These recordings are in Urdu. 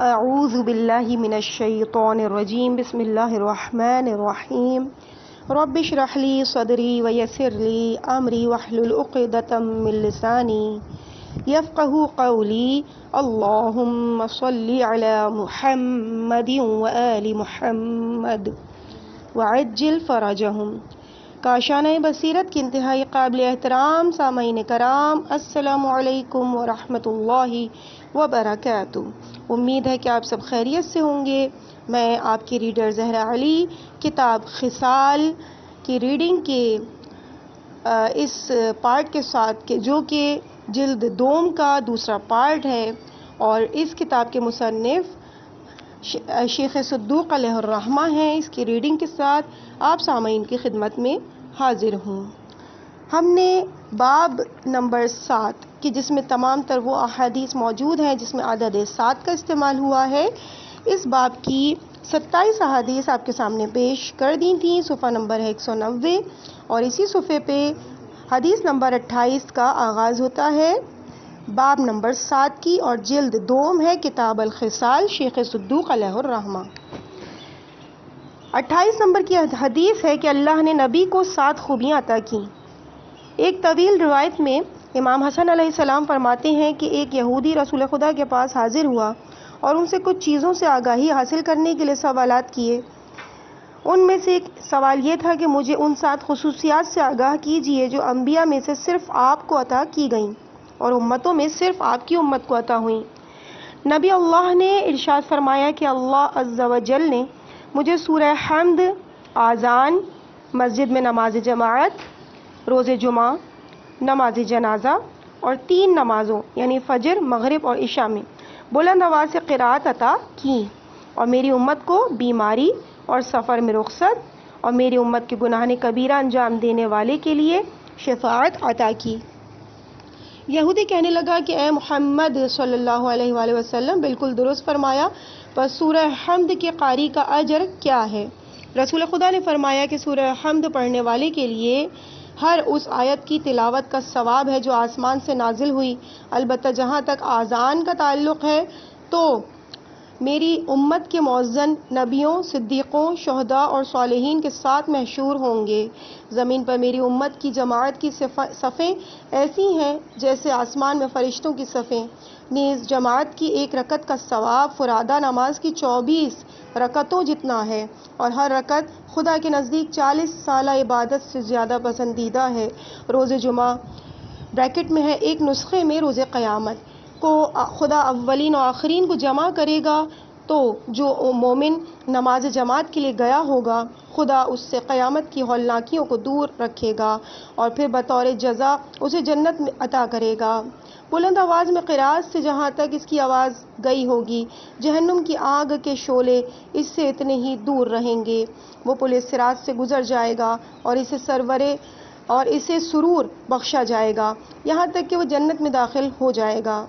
اعوذ باللہ من الشیطان الرجیم بسم اللہ الرحمن الرحیم رب اشرح لی صدری ویسر لی امری واحلل عقدۃ من لسانی یفقہوا قولی اللہم صل علی محمد وآل محمد وعجل فرجہم۔ کاشانۂ بصیرت کے انتہائی قابل احترام سامعین کرام، السلام علیکم ورحمۃ اللہ وبرکاتہ۔ امید ہے کہ آپ سب خیریت سے ہوں گے۔ میں آپ کی ریڈر زہرا علی کتاب خصال کی ریڈنگ کے اس پارٹ کے ساتھ جو کہ جلد دوم کا دوسرا پارٹ ہے، اور اس کتاب کے مصنف شیخ صدوق علیہ الرحمہ ہیں، اس کی ریڈنگ کے ساتھ آپ سامعین کی خدمت میں حاضر ہوں۔ ہم نے باب نمبر 7 کہ جس میں تمام تر وہ احادیث موجود ہیں جس میں عدد 7 کا استعمال ہوا ہے، اس باب کی 27 احادیث آپ کے سامنے پیش کر دی تھیں۔ صفحہ نمبر ہے 190، اور اسی صفحے پہ حدیث نمبر 28 کا آغاز ہوتا ہے باب نمبر 7 کی، اور جلد دوم ہے کتاب الخصال شیخ صدوق علیہ الرحمہ۔ 28 نمبر کی حدیث ہے کہ اللہ نے نبی کو 7 خوبیاں عطا کیں۔ ایک طویل روایت میں امام حسن علیہ السلام فرماتے ہیں کہ ایک یہودی رسول خدا کے پاس حاضر ہوا اور ان سے کچھ چیزوں سے آگاہی حاصل کرنے کے لیے سوالات کیے۔ ان میں سے ایک سوال یہ تھا کہ مجھے ان 7 خصوصیات سے آگاہ کیجیے جو انبیاء میں سے صرف آپ کو عطا کی گئیں اور امتوں میں صرف آپ کی امت کو عطا ہوئیں۔ نبی اللہ نے ارشاد فرمایا کہ اللہ عز و جل نے مجھے سورہ حمد، آذان، مسجد میں نماز جماعت، روز جمعہ، نماز جنازہ اور 3 نمازوں یعنی فجر، مغرب اور عشاء میں بلند آواز سے قرات عطا کی، اور میری امت کو بیماری اور سفر میں رخصت اور میری امت کے گناہ کبیرہ انجام دینے والے کے لیے شفاعت عطا کی۔ یہودی کہنے لگا کہ اے محمد صلی اللہ علیہ وآلہ وسلم، بالکل درست فرمایا، پر سورہ حمد کے قاری کا اجر کیا ہے؟ رسول خدا نے فرمایا کہ سورہ حمد پڑھنے والے کے لیے ہر اس آیت کی تلاوت کا ثواب ہے جو آسمان سے نازل ہوئی۔ البتہ جہاں تک آذان کا تعلق ہے تو میری امت کے مؤذن نبیوں، صدیقوں، شہداء اور صالحین کے ساتھ محشور ہوں گے۔ زمین پر میری امت کی جماعت کی صفیں ایسی ہیں جیسے آسمان میں فرشتوں کی صفیں۔ نیز جماعت کی 1 رکعت کا ثواب فرادہ نماز کی 24 رکعتوں جتنا ہے، اور ہر رکعت خدا کے نزدیک 40 سالہ عبادت سے زیادہ پسندیدہ ہے۔ روز جمعہ بریکٹ میں ہے ایک نسخے میں روز قیامت کو خدا اولین و آخرین کو جمع کرے گا، تو جو مومن نماز جماعت کے لیے گیا ہوگا خدا اس سے قیامت کی ہولناکیوں کو دور رکھے گا اور پھر بطور جزا اسے جنت میں عطا کرے گا۔ بلند آواز میں قرات سے جہاں تک اس کی آواز گئی ہوگی، جہنم کی آگ کے شعلے اس سے اتنے ہی دور رہیں گے۔ وہ پل صراط سے گزر جائے گا اور اسے سرور بخشا جائے گا یہاں تک کہ وہ جنت میں داخل ہو جائے گا۔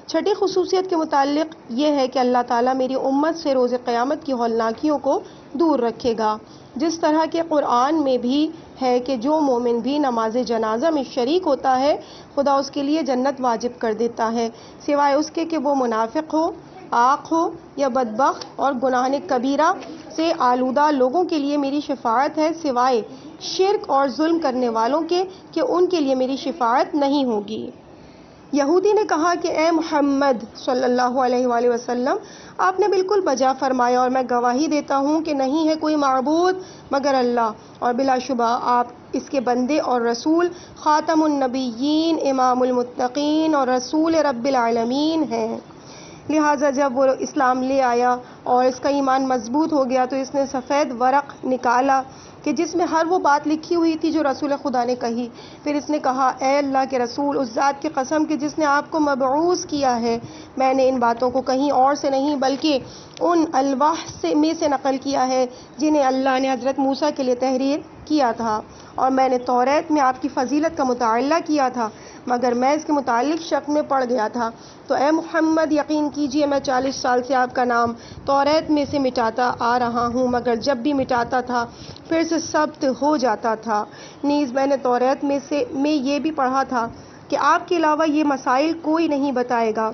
چھٹی خصوصیت کے متعلق یہ ہے کہ اللہ تعالیٰ میری امت سے روز قیامت کی ہولناکیوں کو دور رکھے گا، جس طرح کہ قرآن میں بھی ہے کہ جو مومن بھی نماز جنازہ میں شریک ہوتا ہے خدا اس کے لیے جنت واجب کر دیتا ہے، سوائے اس کے کہ وہ منافق ہو، عاق ہو یا بدبخت۔ اور گناہ کبیرہ سے آلودہ لوگوں کے لیے میری شفاعت ہے، سوائے شرک اور ظلم کرنے والوں کے کہ ان کے لیے میری شفاعت نہیں ہوگی۔ یہودی نے کہا کہ اے محمد صلی اللہ علیہ وآلہ وسلم، آپ نے بالکل بجا فرمایا، اور میں گواہی دیتا ہوں کہ نہیں ہے کوئی معبود مگر اللہ، اور بلا شبہ آپ اس کے بندے اور رسول، خاتم النبیین، امام المتقین اور رسول رب العالمین ہیں۔ لہٰذا جب وہ اسلام لے آیا اور اس کا ایمان مضبوط ہو گیا تو اس نے سفید ورق نکالا کہ جس میں ہر وہ بات لکھی ہوئی تھی جو رسول خدا نے کہی۔ پھر اس نے کہا، اے اللہ کے رسول، اس ذات کی قسم کہ جس نے آپ کو مبعوث کیا ہے، میں نے ان باتوں کو کہیں اور سے نہیں بلکہ ان الواح میں سے نقل کیا ہے جنہیں اللہ نے حضرت موسیٰ کے لیے تحریر کیا تھا، اور میں نے توریت میں آپ کی فضیلت کا مطالعہ کیا تھا، مگر میں اس کے متعلق شک میں پڑ گیا تھا۔ تو اے محمد، یقین کیجئے میں 40 سال سے آپ کا نام توریت میں سے مٹاتا آ رہا ہوں، مگر جب بھی مٹاتا تھا پھر سے ثبت ہو جاتا تھا۔ نیز میں نے توریت میں یہ بھی پڑھا تھا کہ آپ کے علاوہ یہ مسائل کوئی نہیں بتائے گا،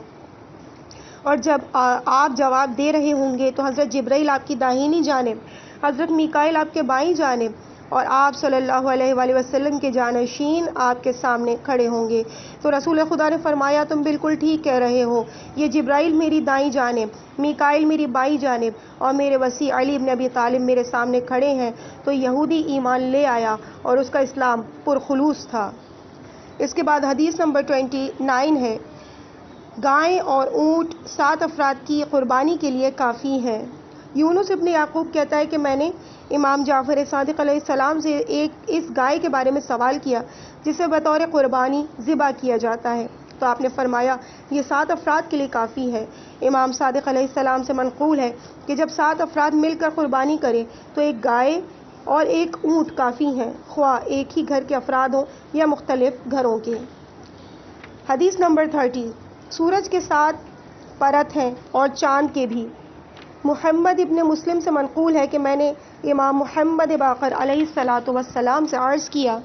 اور جب آپ جواب دے رہے ہوں گے تو حضرت جبرائیل آپ کی داہنی جانب، حضرت میکائیل آپ کے بائیں جانب اور آپ صلی اللہ علیہ وآلہ وسلم کے جانشین آپ کے سامنے کھڑے ہوں گے۔ تو رسول خدا نے فرمایا تم بالکل ٹھیک کہہ رہے ہو، یہ جبرائیل میری دائیں جانب، میکائیل میری بائیں جانب اور میرے وسیع علی بن ابی طالب میرے سامنے کھڑے ہیں۔ تو یہودی ایمان لے آیا اور اس کا اسلام پرخلوص تھا۔ اس کے بعد حدیث نمبر 29 ہے، گائے اور اونٹ 7 افراد کی قربانی کے لیے کافی ہے۔ یونس ابن یعقوب کہتا ہے کہ میں نے امام جعفر صادق علیہ السلام سے اس گائے کے بارے میں سوال کیا جسے بطور قربانی ذبح کیا جاتا ہے، تو آپ نے فرمایا یہ 7 افراد کے لیے کافی ہے۔ امام صادق علیہ السلام سے منقول ہے کہ جب 7 افراد مل کر قربانی کریں تو ایک گائے اور ایک اونٹ کافی ہیں، خواہ ایک ہی گھر کے افراد ہوں یا مختلف گھروں کے۔ حدیث نمبر 30، سورج کے 7 پرت ہیں اور چاند کے بھی۔ محمد ابن مسلم سے منقول ہے کہ میں نے امام محمد باقر علیہ السلام سے عرض کیا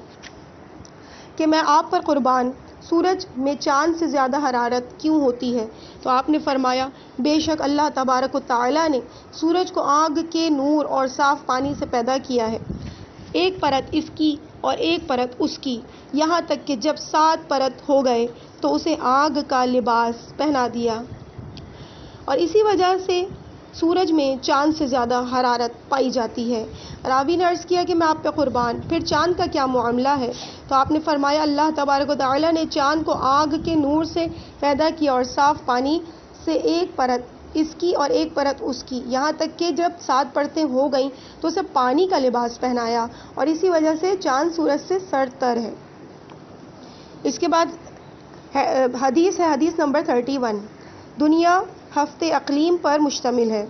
کہ میں آپ پر قربان، سورج میں چاند سے زیادہ حرارت کیوں ہوتی ہے؟ تو آپ نے فرمایا بے شک اللہ تبارک و تعالی نے سورج کو آگ کے نور اور صاف پانی سے پیدا کیا ہے، ایک پرت اس کی اور ایک پرت اس کی، یہاں تک کہ جب 7 پرت ہو گئے تو اسے آگ کا لباس پہنا دیا، اور اسی وجہ سے سورج میں چاند سے زیادہ حرارت پائی جاتی ہے۔ راوی نے عرض کیا کہ میں آپ پہ قربان، پھر چاند کا کیا معاملہ ہے؟ تو آپ نے فرمایا اللہ تبارک و تعالی نے چاند کو آگ کے نور سے پیدا کیا اور صاف پانی سے ایک پرت اس کی اور ایک پرت اس کی، یہاں تک کہ جب 7 پرتیں ہو گئیں تو اسے پانی کا لباس پہنایا، اور اسی وجہ سے چاند سورج سے سرتر ہے۔ اس کے بعد حدیث ہے، حدیث نمبر 31، دنیا ہفتے اقلیم پر مشتمل ہے۔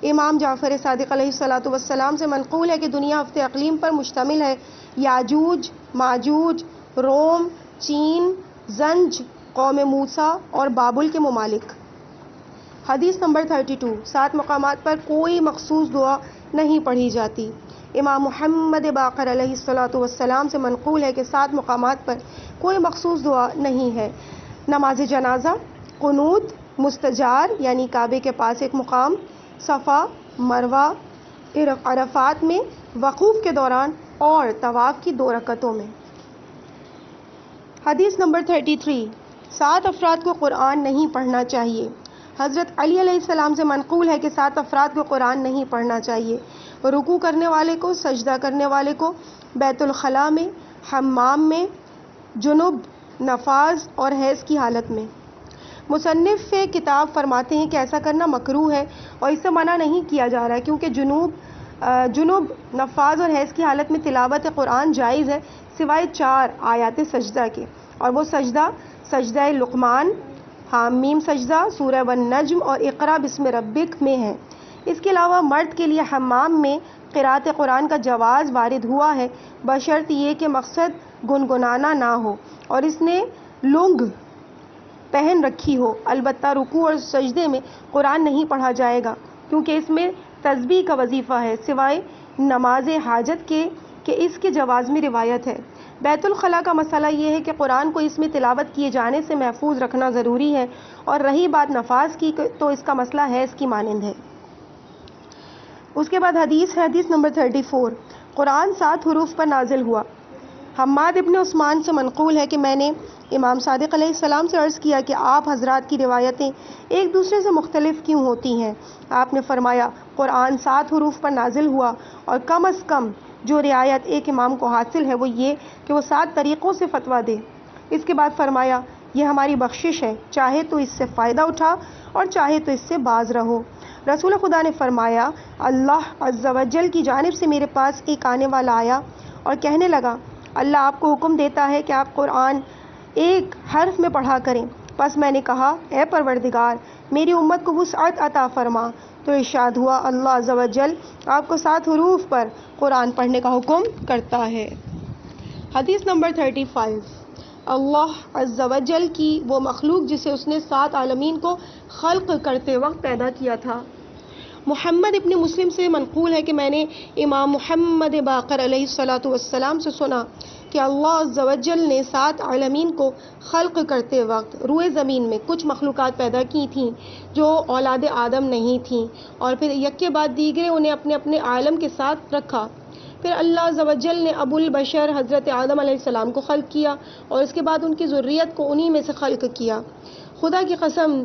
امام جعفر صادق علیہ السلام سے منقول ہے کہ دنیا ہفتے اقلیم پر مشتمل ہے، یاجوج، ماجوج، روم، چین، زنج، قوم موسیٰ اور بابل کے ممالک۔ حدیث نمبر 32، 7 مقامات پر کوئی مخصوص دعا نہیں پڑھی جاتی۔ امام محمد باقر علیہ السلام سے منقول ہے کہ 7 مقامات پر کوئی مخصوص دعا نہیں ہے، نماز جنازہ، قنوت، مستجار یعنی کعبے کے پاس ایک مقام، صفا، مروہ، عرفات میں، وقوف کے دوران اور طواف کی 2 رکعتوں میں۔ حدیث نمبر 33، 7 افراد کو قرآن نہیں پڑھنا چاہیے۔ حضرت علی علیہ السلام سے منقول ہے کہ 7 افراد کو قرآن نہیں پڑھنا چاہیے، رکوع کرنے والے کو، سجدہ کرنے والے کو، بیت الخلاء میں، حمام میں، جنوب، نفاذ اور حیض کی حالت میں۔ مصنف کتاب فرماتے ہیں کہ ایسا کرنا مکروہ ہے اور اس سے منع نہیں کیا جا رہا ہے، کیونکہ جنوب، نفاذ اور حیض کی حالت میں تلاوت قرآن جائز ہے، سوائے 4 آیات سجدہ کے، اور وہ سجدہ لقمان، حامیم سجدہ، سورہ والنجم اور اقرا بسم ربک میں ہے۔ اس کے علاوہ مرد کے لیے حمام میں قراءت قرآن کا جواز وارد ہوا ہے، بشرط یہ کہ مقصد گنگنانا نہ ہو اور اس نے لنگ پہن رکھی ہو۔ البتہ رکوع اور سجدے میں قرآن نہیں پڑھا جائے گا، کیونکہ اس میں تسبیح کا وظیفہ ہے، سوائے نماز حاجت کے کہ اس کے جواز میں روایت ہے۔ بیت الخلاء کا مسئلہ یہ ہے کہ قرآن کو اس میں تلاوت کیے جانے سے محفوظ رکھنا ضروری ہے، اور رہی بات نفاذ کی تو اس کا مسئلہ حیض کی مانند ہے۔ اس کے بعد حدیث ہے، حدیث نمبر 34، قرآن 7 حروف پر نازل ہوا۔ حماد ابن عثمان سے منقول ہے کہ میں نے امام صادق علیہ السلام سے عرض کیا کہ آپ حضرات کی روایتیں ایک دوسرے سے مختلف کیوں ہوتی ہیں؟ آپ نے فرمایا قرآن 7 حروف پر نازل ہوا، اور کم از کم جو رعایت ایک امام کو حاصل ہے وہ یہ کہ وہ 7 طریقوں سے فتویٰ دے۔ اس کے بعد فرمایا یہ ہماری بخشش ہے، چاہے تو اس سے فائدہ اٹھا اور چاہے تو اس سے باز رہو۔ رسول خدا نے فرمایا اللہ عز و جل کی جانب سے میرے پاس ایک آنے والا آیا اور کہنے لگا اللہ آپ کو حکم دیتا ہے کہ آپ قرآن ایک حرف میں پڑھا کریں۔ پس میں نے کہا اے پروردگار میری امت کو وسعت عطا فرما، تو ارشاد ہوا اللہ عز و جل آپ کو 7 حروف پر قرآن پڑھنے کا حکم کرتا ہے۔ حدیث نمبر 35، اللہ عز و جل کی وہ مخلوق جسے اس نے 7 عالمین کو خلق کرتے وقت پیدا کیا تھا۔ محمد ابن مسلم سے منقول ہے کہ میں نے امام محمد باقر علیہ السلام سے سنا کہ اللہ عز و جل نے 7 عالمین کو خلق کرتے وقت روئے زمین میں کچھ مخلوقات پیدا کی تھیں جو اولاد آدم نہیں تھیں، اور پھر یک کے بعد دیگرے انہیں اپنے اپنے عالم کے ساتھ رکھا۔ پھر اللہ عز و جل نے ابو البشر حضرت آدم علیہ السلام کو خلق کیا اور اس کے بعد ان کی ذریت کو انہی میں سے خلق کیا۔ خدا کی قسم،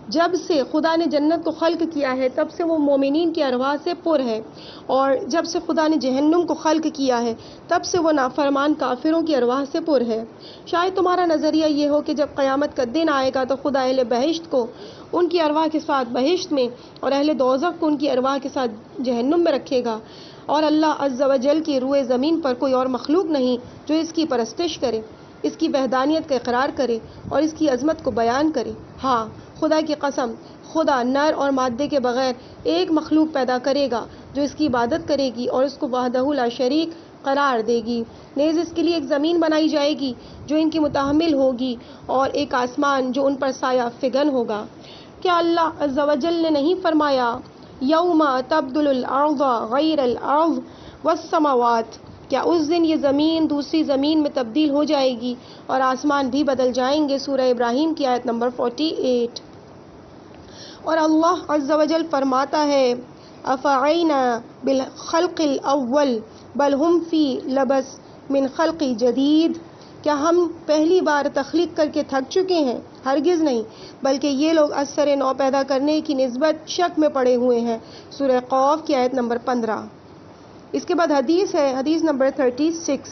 جب سے خدا نے جنت کو خلق کیا ہے تب سے وہ مومنین کی ارواح سے پر ہے، اور جب سے خدا نے جہنم کو خلق کیا ہے تب سے وہ نافرمان کافروں کی ارواح سے پر ہے۔ شاید تمہارا نظریہ یہ ہو کہ جب قیامت کا دن آئے گا تو خدا اہل بہشت کو ان کی ارواح کے ساتھ بہشت میں اور اہل دوزخ کو ان کی ارواح کے ساتھ جہنم میں رکھے گا، اور اللہ عز و جل کی روئے زمین پر کوئی اور مخلوق نہیں جو اس کی پرستش کرے، اس کی وحدانیت کا اقرار کرے اور اس کی عظمت کو بیان کرے۔ ہاں، خدا کی قسم، خدا نر اور مادے کے بغیر ایک مخلوق پیدا کرے گا جو اس کی عبادت کرے گی اور اس کو وحدہ لا شریک قرار دے گی۔ نیز اس کے لیے ایک زمین بنائی جائے گی جو ان کی متحمل ہوگی، اور ایک آسمان جو ان پر سایہ فگن ہوگا۔ کیا اللہ عز و جل نے نہیں فرمایا یوم تبدل الارض غیر الارض والسماوات؟ کیا اس دن یہ زمین دوسری زمین میں تبدیل ہو جائے گی اور آسمان بھی بدل جائیں گے؟ سورہ ابراہیم کی آیت نمبر 48۔ اور اللہ عز و جل فرماتا ہے افعینا بالخلق الاول بل ہم فی لبس من خلق جدید؟ کیا ہم پہلی بار تخلیق کر کے تھک چکے ہیں؟ ہرگز نہیں، بلکہ یہ لوگ اثر نو پیدا کرنے کی نسبت شک میں پڑے ہوئے ہیں۔ سورہ قاف کی آیت نمبر 15۔ اس کے بعد حدیث ہے، حدیث نمبر 36،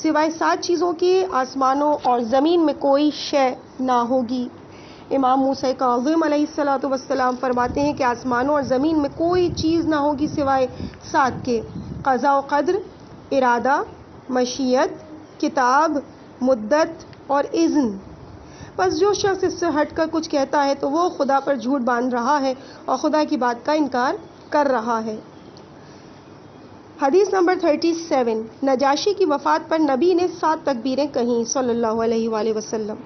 سوائے 7 چیزوں کے آسمانوں اور زمین میں کوئی شے نہ ہوگی۔ امام موسیٰ کاظم علیہ السلام فرماتے ہیں کہ آسمانوں اور زمین میں کوئی چیز نہ ہوگی سوائے 7 کے: قضاء و قدر، ارادہ، مشیت، کتاب، مدت اور اذن۔ بس جو شخص اس سے ہٹ کر کچھ کہتا ہے تو وہ خدا پر جھوٹ باندھ رہا ہے اور خدا کی بات کا انکار کر رہا ہے۔ حدیث نمبر 37، نجاشی کی وفات پر نبی نے 7 تکبیریں کہیں صلی اللہ علیہ وآلہ وسلم۔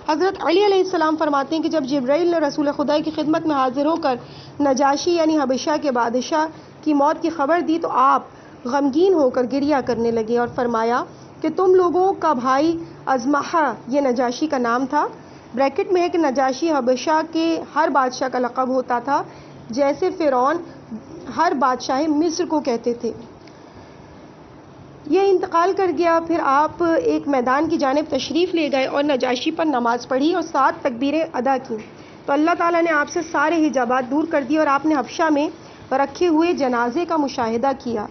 حضرت علی علیہ السلام فرماتے ہیں کہ جب جبرائیل نے رسول خدا کی خدمت میں حاضر ہو کر نجاشی یعنی حبشہ کے بادشاہ کی موت کی خبر دی تو آپ غمگین ہو کر گریہ کرنے لگے اور فرمایا کہ تم لوگوں کا بھائی ازمحہ، یہ نجاشی کا نام تھا، بریکٹ میں ہے کہ نجاشی حبشہ کے ہر بادشاہ کا لقب ہوتا تھا، جیسے فرعون ہر بادشاہ مصر کو کہتے تھے۔ یہ انتقال کر گیا، پھر آپ ایک میدان کی جانب تشریف لے گئے اور نجاشی پر نماز پڑھی اور 7 تکبیریں ادا کی تو اللہ تعالیٰ نے آپ سے سارے حجابات دور کر دیے اور آپ نے حبشہ میں رکھے ہوئے جنازے کا مشاہدہ کیا۔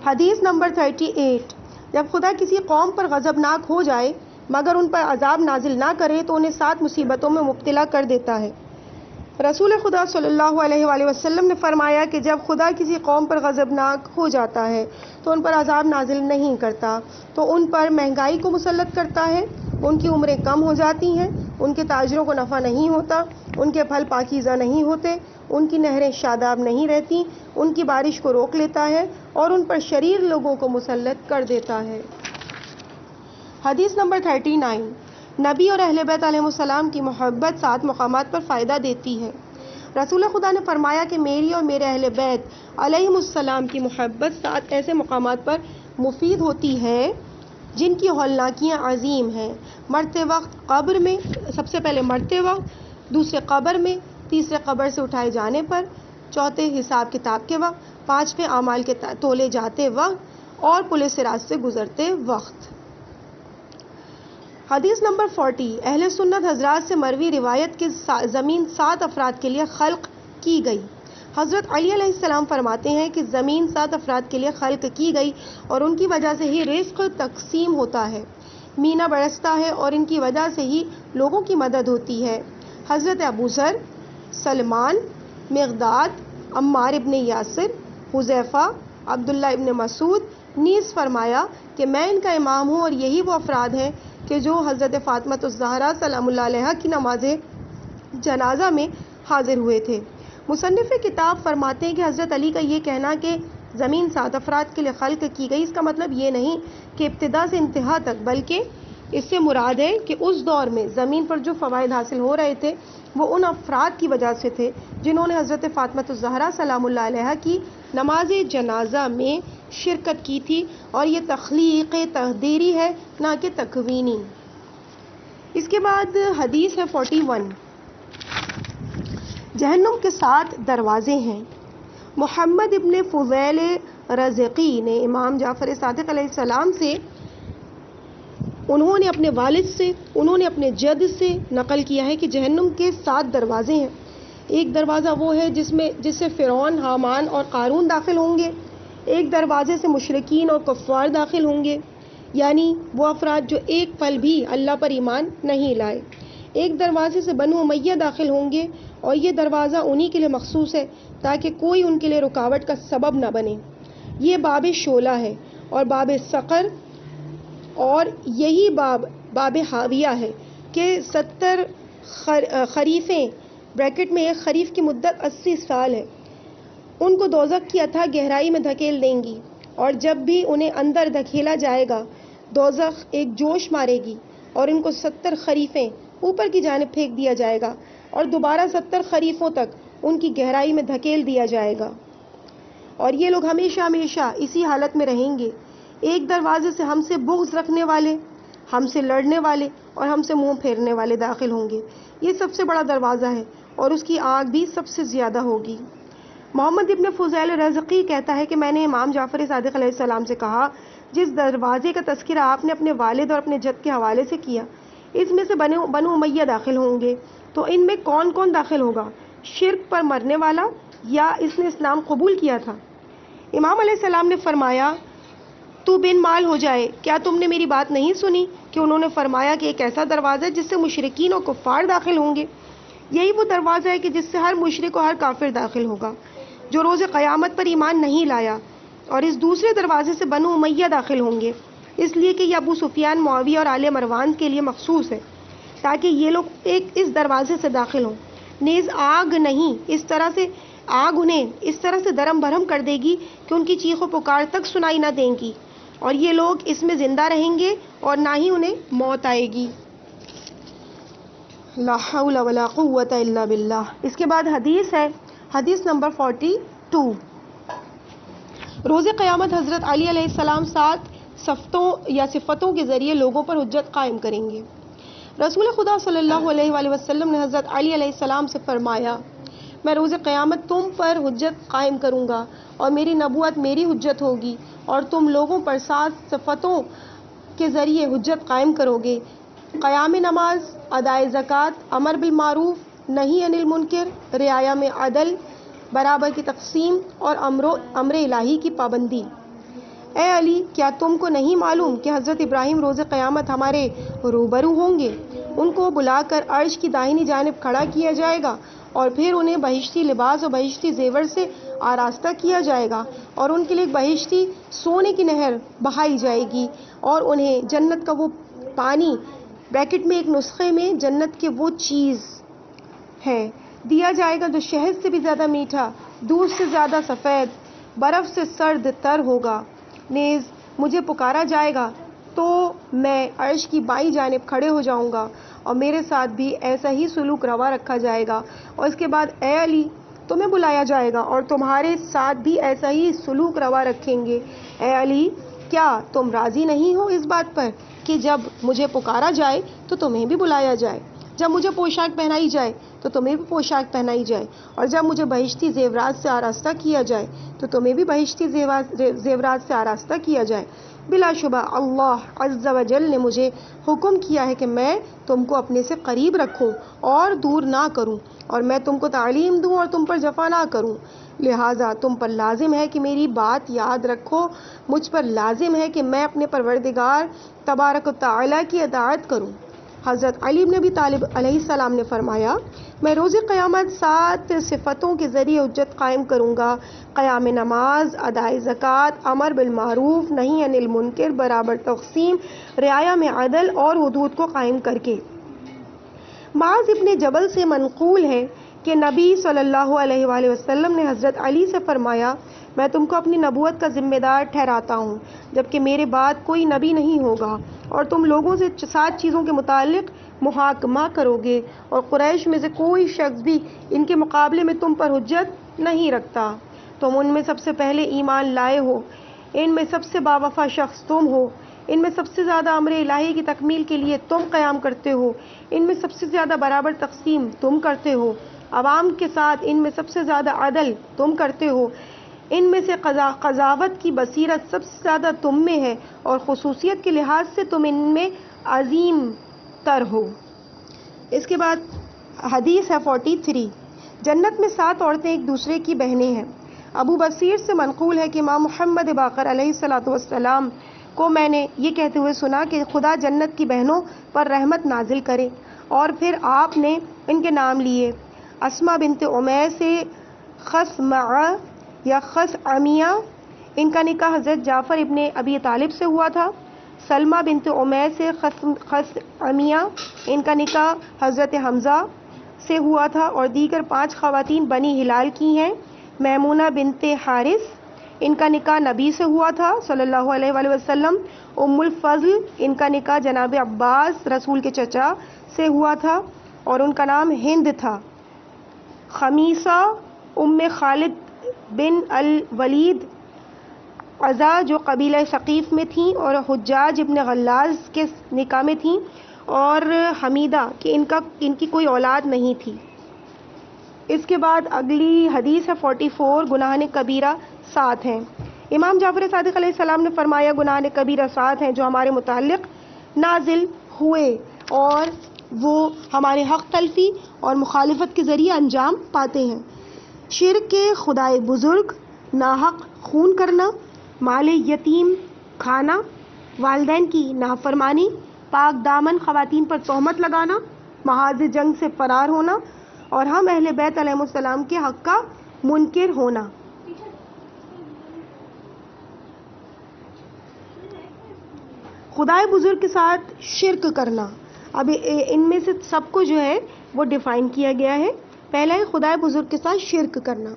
حدیث نمبر 38، جب خدا کسی قوم پر غضبناک ہو جائے مگر ان پر عذاب نازل نہ کرے تو انہیں 7 مصیبتوں میں مبتلا کر دیتا ہے۔ رسول خدا صلی اللہ علیہ وآلہ وسلم نے فرمایا کہ جب خدا کسی قوم پر غضبناک ہو جاتا ہے تو ان پر عذاب نازل نہیں کرتا، تو ان پر مہنگائی کو مسلط کرتا ہے، ان کی عمریں کم ہو جاتی ہیں، ان کے تاجروں کو نفع نہیں ہوتا، ان کے پھل پاکیزہ نہیں ہوتے، ان کی نہریں شاداب نہیں رہتی، ان کی بارش کو روک لیتا ہے اور ان پر شریر لوگوں کو مسلط کر دیتا ہے۔ حدیث نمبر 39، نبی اور اہل بیت علیہ السلام کی محبت 7 مقامات پر فائدہ دیتی ہے۔ رسول خدا نے فرمایا کہ میری اور میرے اہل بیت علیہ السلام کی محبت 7 ایسے مقامات پر مفید ہوتی ہے جن کی ہولناکیاں عظیم ہیں۔ مرتے وقت قبر میں، سب سے پہلے مرتے وقت، دوسرے قبر میں، تیسرے قبر سے اٹھائے جانے پر، چوتھے حساب کتاب کے وقت، 5ویں اعمال کے تولے جاتے وقت اور پل صراط سے گزرتے وقت۔ حدیث نمبر 40، اہل سنت حضرات سے مروی روایت کے زمین 7 افراد کے لیے خلق کی گئی۔ حضرت علی علیہ السلام فرماتے ہیں کہ زمین 7 افراد کے لیے خلق کی گئی اور ان کی وجہ سے ہی رزق تقسیم ہوتا ہے، مینہ برستا ہے اور ان کی وجہ سے ہی لوگوں کی مدد ہوتی ہے۔ حضرت ابو ذر، سلمان، مقداد، عمار ابن یاسر، حذیفہ، عبداللہ ابن مسعود نیز فرمایا کہ میں ان کا امام ہوں، اور یہی وہ افراد ہیں کہ جو حضرت فاطمہ الزہرا سلام اللہ علیہا کی نماز جنازہ میں حاضر ہوئے تھے۔ مصنف کتاب فرماتے ہیں کہ حضرت علی کا یہ کہنا کہ زمین 7 افراد کے لیے خلق کی گئی، اس کا مطلب یہ نہیں کہ ابتدا سے انتہا تک، بلکہ اس سے مراد ہے کہ اس دور میں زمین پر جو فوائد حاصل ہو رہے تھے وہ ان افراد کی وجہ سے تھے جنہوں نے حضرت فاطمہ الزہرا سلام اللہ علیہا کی نماز جنازہ میں شرکت کی تھی، اور یہ تخلیق تقدیری ہے نہ کہ تکوینی۔ اس کے بعد حدیث ہے 41، جہنم کے 7 دروازے ہیں۔ محمد ابن فضیل رزقی نے امام جعفر صادق علیہ السلام سے، انہوں نے اپنے والد سے، انہوں نے اپنے جد سے نقل کیا ہے کہ جہنم کے 7 دروازے ہیں۔ ایک دروازہ وہ ہے جس سے فرعون، حامان اور قارون داخل ہوں گے۔ ایک دروازے سے مشرکین اور کفار داخل ہوں گے، یعنی وہ افراد جو ایک پل بھی اللہ پر ایمان نہیں لائے۔ ایک دروازے سے بنو امیہ داخل ہوں گے، اور یہ دروازہ انہی کے لیے مخصوص ہے تاکہ کوئی ان کے لیے رکاوٹ کا سبب نہ بنے۔ یہ باب شعلہ ہے اور باب سقر، اور یہی باب حاویہ ہے کہ 70 خریفیں، بریکٹ میں ایک خریف کی مدت 80 سال ہے، ان کو دوزخ کی اتھاہ گہرائی میں دھکیل دیں گی، اور جب بھی انہیں اندر دھکیلا جائے گا دوزخ ایک جوش مارے گی اور ان کو 70 خریفیں اوپر کی جانب پھینک دیا جائے گا، اور دوبارہ 70 خریفوں تک ان کی گہرائی میں دھکیل دیا جائے گا، اور یہ لوگ ہمیشہ ہمیشہ اسی حالت میں رہیں گے۔ ایک دروازے سے ہم سے بغض رکھنے والے، ہم سے لڑنے والے اور ہم سے منہ پھیرنے والے داخل ہوں گے۔ یہ سب سے بڑا دروازہ ہے اور اس کی آگ بھی سب سے زیادہ ہوگی۔ محمد ابن فضیل رزقی کہتا ہے کہ میں نے امام جعفر صادق علیہ السلام سے کہا، جس دروازے کا تذکرہ آپ نے اپنے والد اور اپنے جد کے حوالے سے کیا، اس میں سے بنو امیہ داخل ہوں گے، تو ان میں کون کون داخل ہوگا؟ شرک پر مرنے والا یا اس نے اسلام قبول کیا تھا؟ امام علیہ السلام نے فرمایا، تو بن مال ہو جائے، کیا تم نے میری بات نہیں سنی کہ انہوں نے فرمایا کہ ایک ایسا دروازہ ہے جس سے مشرکین اور کفار داخل ہوں گے؟ یہی وہ دروازہ ہے کہ جس سے ہر مشرک اور ہر کافر داخل ہوگا جو روز قیامت پر ایمان نہیں لایا، اور اس دوسرے دروازے سے بنو امیہ داخل ہوں گے، اس لیے کہ یہ ابو سفیان، معاویہ اور آل مروان کے لیے مخصوص ہے، تاکہ یہ لوگ اس دروازے سے داخل ہوں۔ نیز آگ نہیں، اس طرح سے آگ انہیں اس طرح سے درم بھرم کر دے گی کہ ان کی چیخ و پکار تک سنائی نہ دیں گی، اور یہ لوگ اس میں زندہ رہیں گے اور نہ ہی انہیں موت آئے گی۔ لا حول ولا قوت الا باللہ۔ اس کے بعد حدیث ہے، حدیث نمبر 42، روز قیامت حضرت علی علیہ السلام 7 صفتوں کے ذریعے لوگوں پر حجت قائم کریں گے۔ رسول خدا صلی اللہ علیہ وآلہ وسلم نے حضرت علی علیہ السلام سے فرمایا، میں روز قیامت تم پر حجت قائم کروں گا اور میری نبوت میری حجت ہوگی، اور تم لوگوں پر 7 صفتوں کے ذریعے حجت قائم کرو گے: قیام نماز، ادائے زکوٰۃ، امر بالمعروف، نہی عن المنکر، رعایا میں عدل، برابر کی تقسیم اور امر الہی کی پابندی۔ اے علی، کیا تم کو نہیں معلوم کہ حضرت ابراہیم روز قیامت ہمارے روبرو ہوں گے؟ ان کو بلا کر عرش کی داہنی جانب کھڑا کیا جائے گا، اور پھر انہیں بہشتی لباس اور بہشتی زیور سے آراستہ کیا جائے گا، اور ان کے لیے ایک بہشتی سونے کی نہر بہائی جائے گی، اور انہیں جنت کا وہ پانی، بریکٹ میں ایک نسخے میں جنت کے وہ چیز ہے، دیا جائے گا جو شہد سے بھی زیادہ میٹھا، دودھ سے زیادہ سفید، برف سے سرد تر ہوگا۔ نیز مجھے پکارا جائے گا تو میں عرش کی بائیں جانب کھڑے ہو جاؤں گا، اور میرے ساتھ بھی ایسا ہی سلوک روا رکھا جائے گا، اور اس کے بعد اے علی، تمہیں بلایا جائے گا اور تمہارے ساتھ بھی ایسا ہی سلوک روا رکھیں گے۔ اے علی، کیا تم راضی نہیں ہو اس بات پر کہ جب مجھے پکارا جائے تو تمہیں بھی بلایا جائے، جب مجھے پوشاک پہنائی جائے تو تمہیں بھی پوشاک پہنائی جائے، اور جب مجھے بہشتی زیورات سے آراستہ کیا جائے تو تمہیں بھی بہشتی زیورات سے آراستہ کیا جائے؟ بلا شبہ اللہ عز و جل نے مجھے حکم کیا ہے کہ میں تم کو اپنے سے قریب رکھوں اور دور نہ کروں، اور میں تم کو تعلیم دوں اور تم پر جفا نہ کروں، لہٰذا تم پر لازم ہے کہ میری بات یاد رکھو، مجھ پر لازم ہے کہ میں اپنے پروردگار تبارک و تعالیٰ کی اطاعت کروں۔ حضرت علی بن ابی طالب علیہ السلام نے فرمایا، میں روز قیامت 7 صفتوں کے ذریعے حجت قائم کروں گا: قیام نماز، ادائے زکوٰۃ، امر بالمعروف، نہی عن المنکر، برابر تقسیم، رعایا میں عدل اور حدود کو قائم کر کے۔ معاذ ابن جبل سے منقول ہے کہ نبی صلی اللہ علیہ وآلہ وسلم نے حضرت علی سے فرمایا، میں تم کو اپنی نبوت کا ذمہ دار ٹھہراتا ہوں، جبکہ میرے بعد کوئی نبی نہیں ہوگا، اور تم لوگوں سے 7 چیزوں کے متعلق محاکمہ کرو گے، اور قریش میں سے کوئی شخص بھی ان کے مقابلے میں تم پر حجت نہیں رکھتا۔ تم ان میں سب سے پہلے ایمان لائے ہو، ان میں سب سے باوفا شخص تم ہو، ان میں سب سے زیادہ امر الہی کی تکمیل کے لیے تم قیام کرتے ہو، ان میں سب سے زیادہ برابر تقسیم تم کرتے ہو، عوام کے ساتھ ان میں سب سے زیادہ عدل تم کرتے ہو، ان میں سے قضاوت کی بصیرت سب سے زیادہ تم میں ہے، اور خصوصیت کے لحاظ سے تم ان میں عظیم تر ہو۔ اس کے بعد حدیث ہے 43، جنت میں 7 عورتیں ایک دوسرے کی بہنیں ہیں۔ ابو بصیر سے منقول ہے کہ امام محمد باقر علیہ الصلوۃ والسلام کو میں نے یہ کہتے ہوئے سنا کہ خدا جنت کی بہنوں پر رحمت نازل کرے، اور پھر آپ نے ان کے نام لیے۔ اسما بنت امیس سے خثمعہ یا خثعمیہ، ان کا نکاح حضرت جعفر ابن ابی طالب سے ہوا تھا۔ سلمہ بنت امیس سے خثعمیہ، ان کا نکاح حضرت حمزہ سے ہوا تھا، اور دیگر 5 خواتین بنی ہلال کی ہیں۔ میمونہ بنت حارث، ان کا نکاح نبی سے ہوا تھا صلی اللہ علیہ وآلہ وسلم۔ ام الفضل، ان کا نکاح جناب عباس رسول کے چچا سے ہوا تھا، اور ان کا نام ہند تھا۔ خمیسہ ام خالد بن الولید عزا جو قبیلہ ثقیف میں تھیں اور حجاج ابن غلاظ کے نکاح میں تھیں، اور حمیدہ کہ ان کی کوئی اولاد نہیں تھی۔ اس کے بعد اگلی حدیث ہے 44، گناہ کبیرہ 7 ہیں۔ امام جعفر صادق علیہ السلام نے فرمایا گناہ کبیرہ 7 ہیں جو ہمارے متعلق نازل ہوئے، اور وہ ہمارے حق تلفی اور مخالفت کے ذریعے انجام پاتے ہیں۔ شرک خدائے بزرگ، ناحق خون کرنا، مال یتیم کھانا، والدین کی نافرمانی، پاک دامن خواتین پر تہمت لگانا، محاذ جنگ سے فرار ہونا، اور ہم اہل بیت علیہ السلام کے حق کا منکر ہونا۔ خدائے بزرگ کے ساتھ شرک کرنا، اب ان میں سے سب کو جو ہے وہ ڈیفائن کیا گیا ہے۔ پہلا ہے خدائے بزرگ کے ساتھ شرک کرنا۔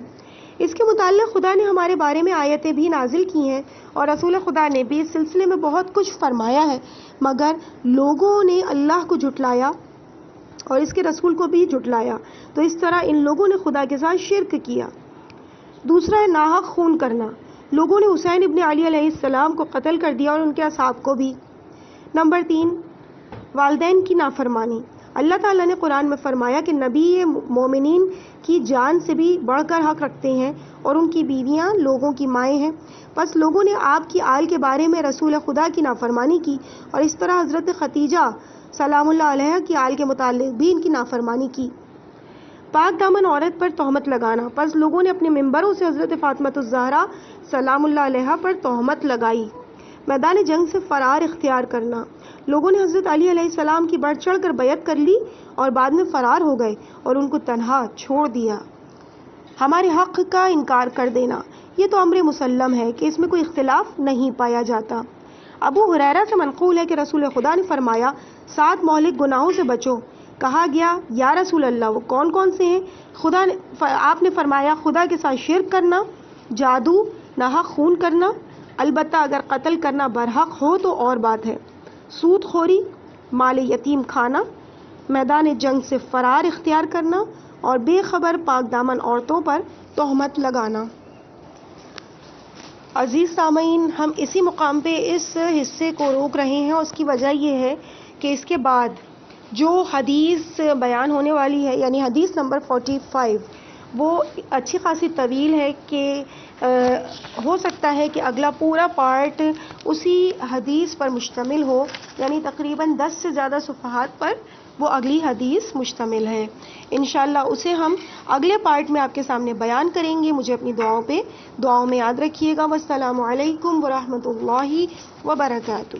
اس کے متعلق خدا نے ہمارے بارے میں آیتیں بھی نازل کی ہیں، اور رسول خدا نے بھی اس سلسلے میں بہت کچھ فرمایا ہے، مگر لوگوں نے اللہ کو جھٹلایا اور اس کے رسول کو بھی جھٹلایا، تو اس طرح ان لوگوں نے خدا کے ساتھ شرک کیا۔ دوسرا ہے ناحق خون کرنا، لوگوں نے حسین ابن علی علیہ السلام کو قتل کر دیا اور ان کے اصحاب کو بھی۔ نمبر 3، والدین کی نافرمانی۔ اللہ تعالیٰ نے قرآن میں فرمایا کہ نبی مومنین کی جان سے بھی بڑھ کر حق رکھتے ہیں، اور ان کی بیویاں لوگوں کی مائیں ہیں۔ پس لوگوں نے آپ کی آل کے بارے میں رسول خدا کی نافرمانی کی، اور اس طرح حضرت خدیجہ سلام اللہ علیہ کی آل کے متعلق بھی ان کی نافرمانی کی۔ پاک دامن عورت پر تہمت لگانا، پس لوگوں نے اپنے ممبروں سے حضرت فاطمہ الزہرا سلام اللہ علیہ پر تہمت لگائی۔ میدان جنگ سے فرار اختیار کرنا، لوگوں نے حضرت علی علیہ السلام کی بڑھ چڑھ کر بیعت کر لی اور بعد میں فرار ہو گئے اور ان کو تنہا چھوڑ دیا۔ ہمارے حق کا انکار کر دینا، یہ تو امر مسلم ہے کہ اس میں کوئی اختلاف نہیں پایا جاتا۔ ابو ہریرہ سے منقول ہے کہ رسول خدا نے فرمایا 7 مہلک گناہوں سے بچو۔ کہا گیا یا رسول اللہ وہ کون کون سے ہیں؟ آپ نے فرمایا خدا کے ساتھ شرک کرنا، جادو، ناحق خون کرنا، البتہ اگر قتل کرنا برحق ہو تو اور بات ہے، سود خوری، مال یتیم کھانا، میدان جنگ سے فرار اختیار کرنا، اور بے خبر پاک دامن عورتوں پر تہمت لگانا۔ عزیز سامعین، ہم اسی مقام پہ اس حصے کو روک رہے ہیں، اور اس کی وجہ یہ ہے کہ اس کے بعد جو حدیث بیان ہونے والی ہے، یعنی حدیث نمبر 45، وہ اچھی خاصی طویل ہے کہ ہو سکتا ہے کہ اگلا پورا پارٹ اسی حدیث پر مشتمل ہو، یعنی تقریباً 10 سے زیادہ صفحات پر وہ اگلی حدیث مشتمل ہے۔ انشاءاللہ اسے ہم اگلے پارٹ میں آپ کے سامنے بیان کریں گے۔ مجھے اپنی دعاؤں میں یاد رکھیے گا۔ والسلام علیکم ورحمۃ اللہ وبرکاتہ۔